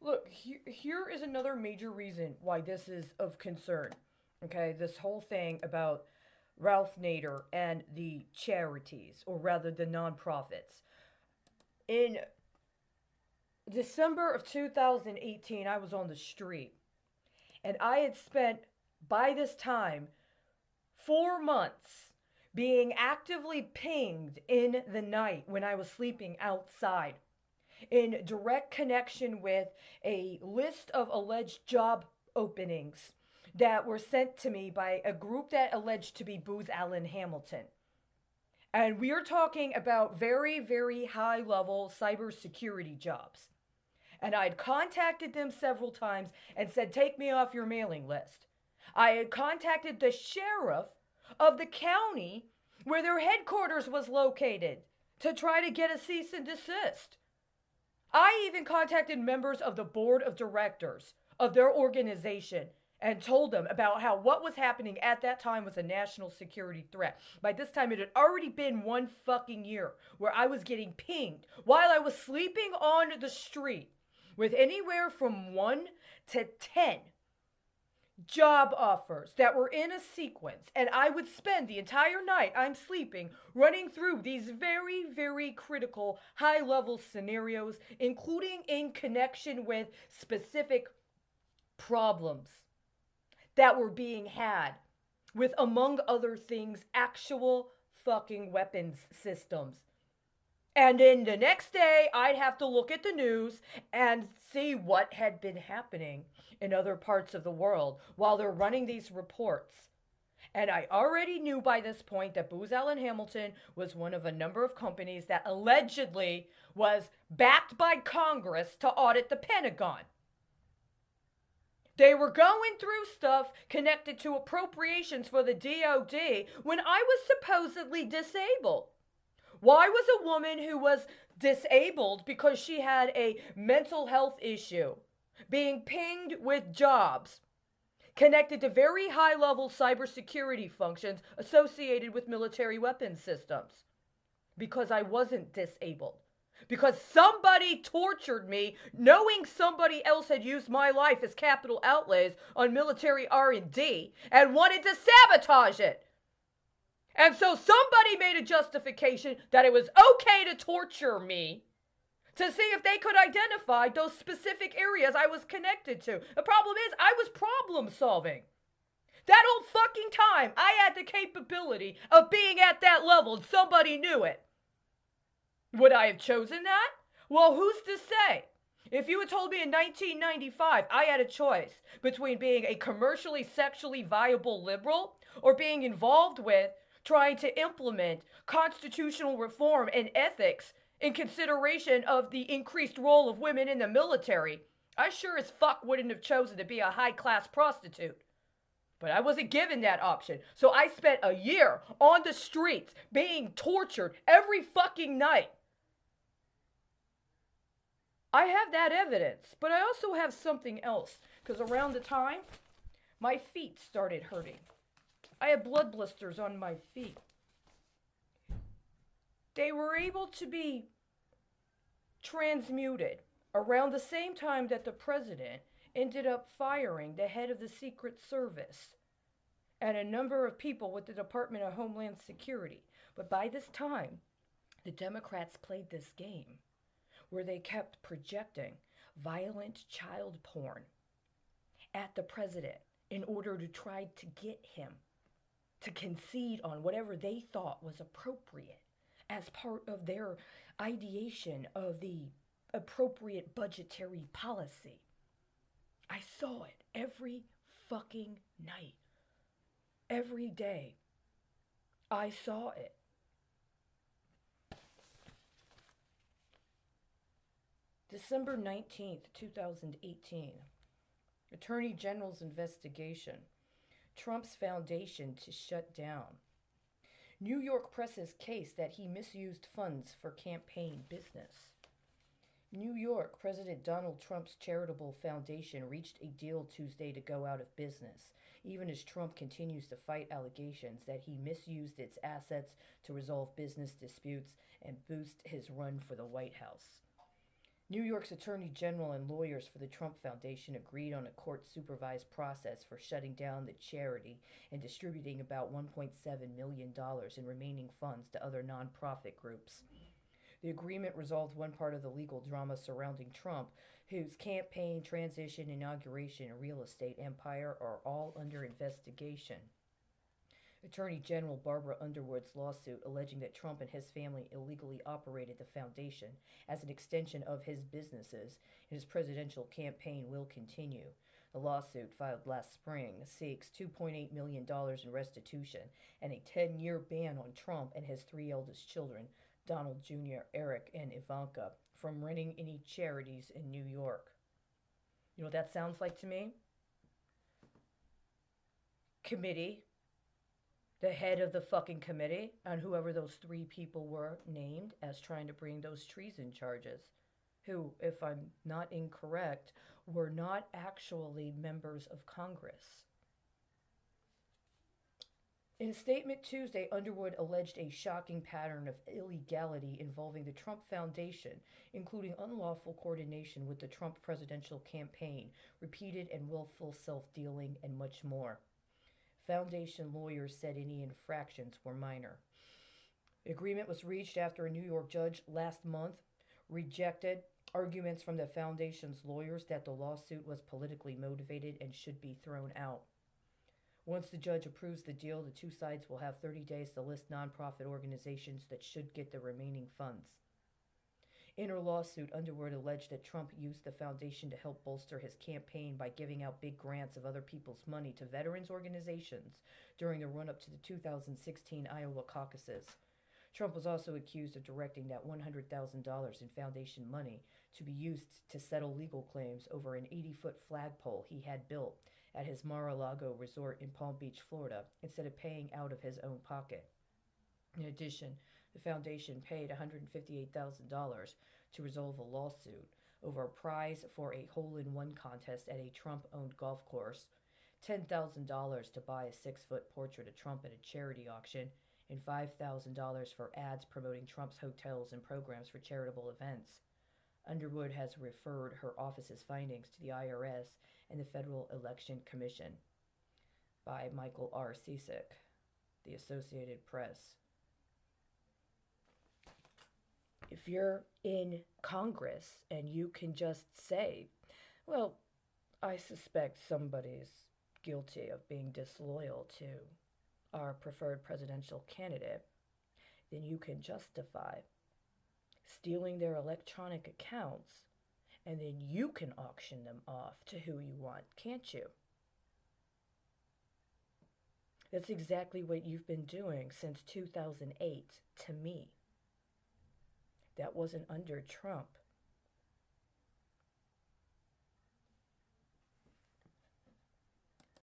Look, here is another major reason why this is of concern. Okay, this whole thing about Ralph Nader and the charities, or rather the nonprofits. In December of 2018, I was on the street, and I had spent, by this time, 4 months being actively pinged in the night when I was sleeping outside, in direct connection with a list of alleged job openings that were sent to me by a group that alleged to be Booz Allen Hamilton. And we are talking about very, very high level cybersecurity jobs. And I'd contacted them several times and said, take me off your mailing list. I had contacted the sheriff of the county where their headquarters was located to try to get a cease and desist. I even contacted members of the board of directors of their organization and told them about how what was happening at that time was a national security threat. By this time, it had already been 1 fucking year where I was getting pinged while I was sleeping on the street with anywhere from 1 to 10 job offers that were in a sequence, and I would spend the entire night I'm sleeping running through these very, very critical high-level scenarios, including in connection with specific problems that were being had with, among other things, actual fucking weapons systems. And then the next day, I'd have to look at the news and see what had been happening in other parts of the world while they're running these reports. And I already knew by this point that Booz Allen Hamilton was one of a number of companies that allegedly was backed by Congress to audit the Pentagon. They were going through stuff connected to appropriations for the DOD when I was supposedly disabled. Why was a woman who was disabled because she had a mental health issue being pinged with jobs connected to very high-level cybersecurity functions associated with military weapons systems? Because I wasn't disabled. Because somebody tortured me knowing somebody else had used my life as capital outlays on military R&D and wanted to sabotage it. And so somebody made a justification that it was okay to torture me to see if they could identify those specific areas I was connected to. The problem is, I was problem solving. That whole fucking time, I had the capability of being at that level, and somebody knew it. Would I have chosen that? Well, who's to say? If you had told me in 1995 I had a choice between being a commercially, sexually viable liberal or being involved with trying to implement constitutional reform and ethics in consideration of the increased role of women in the military, I sure as fuck wouldn't have chosen to be a high-class prostitute. But I wasn't given that option. So I spent a year on the streets being tortured every fucking night. I have that evidence, but I also have something else. Because around the time, my feet started hurting. I had blood blisters on my feet. They were able to be transmuted around the same time that the president ended up firing the head of the Secret Service and a number of people with the Department of Homeland Security. But by this time, the Democrats played this game where they kept projecting violent child porn at the president in order to try to get him to concede on whatever they thought was appropriate as part of their ideation of the appropriate budgetary policy. I saw it every fucking night. Every day. I saw it. December 19th, 2018. Attorney General's investigation. Trump's foundation to shut down. New York Press's case that he misused funds for campaign business. New York, President Donald Trump's charitable foundation reached a deal Tuesday to go out of business, even as Trump continues to fight allegations that he misused its assets to resolve business disputes and boost his run for the White House. New York's Attorney General and lawyers for the Trump Foundation agreed on a court supervised process for shutting down the charity and distributing about $1.7 million in remaining funds to other nonprofit groups. The agreement resolved one part of the legal drama surrounding Trump, whose campaign, transition, inauguration, and real estate empire are all under investigation. Attorney General Barbara Underwood's lawsuit alleging that Trump and his family illegally operated the foundation as an extension of his businesses in his presidential campaign will continue. The lawsuit, filed last spring, seeks $2.8 million in restitution and a 10-year ban on Trump and his three eldest children, Donald Jr., Eric, and Ivanka, from running any charities in New York. You know what that sounds like to me? Committee. The head of the fucking committee, and whoever those three people were named as trying to bring those treason charges, who, if I'm not incorrect, were not actually members of Congress. In a statement Tuesday, Underwood alleged a shocking pattern of illegality involving the Trump Foundation, including unlawful coordination with the Trump presidential campaign, repeated and willful self-dealing, and much more. Foundation lawyers said any infractions were minor. The agreement was reached after a New York judge last month rejected arguments from the Foundation's lawyers that the lawsuit was politically motivated and should be thrown out. Once the judge approves the deal, the two sides will have 30 days to list nonprofit organizations that should get the remaining funds. In her lawsuit, Underwood alleged that Trump used the foundation to help bolster his campaign by giving out big grants of other people's money to veterans organizations during the run-up to the 2016 Iowa caucuses. Trump was also accused of directing that $100,000 in foundation money to be used to settle legal claims over an 80-foot flagpole he had built at his Mar-a-Lago resort in Palm Beach, Florida, instead of paying out of his own pocket. In addition, the foundation paid $158,000 to resolve a lawsuit over a prize for a hole-in-one contest at a Trump-owned golf course, $10,000 to buy a 6-foot portrait of Trump at a charity auction, and $5,000 for ads promoting Trump's hotels and programs for charitable events. Underwood has referred her office's findings to the IRS and the Federal Election Commission. By Michael R. Ciesick, The Associated Press. If you're in Congress and you can just say, well, I suspect somebody's guilty of being disloyal to our preferred presidential candidate, then you can justify stealing their electronic accounts, and then you can auction them off to who you want, can't you? That's exactly what you've been doing since 2008 to me. That wasn't under Trump.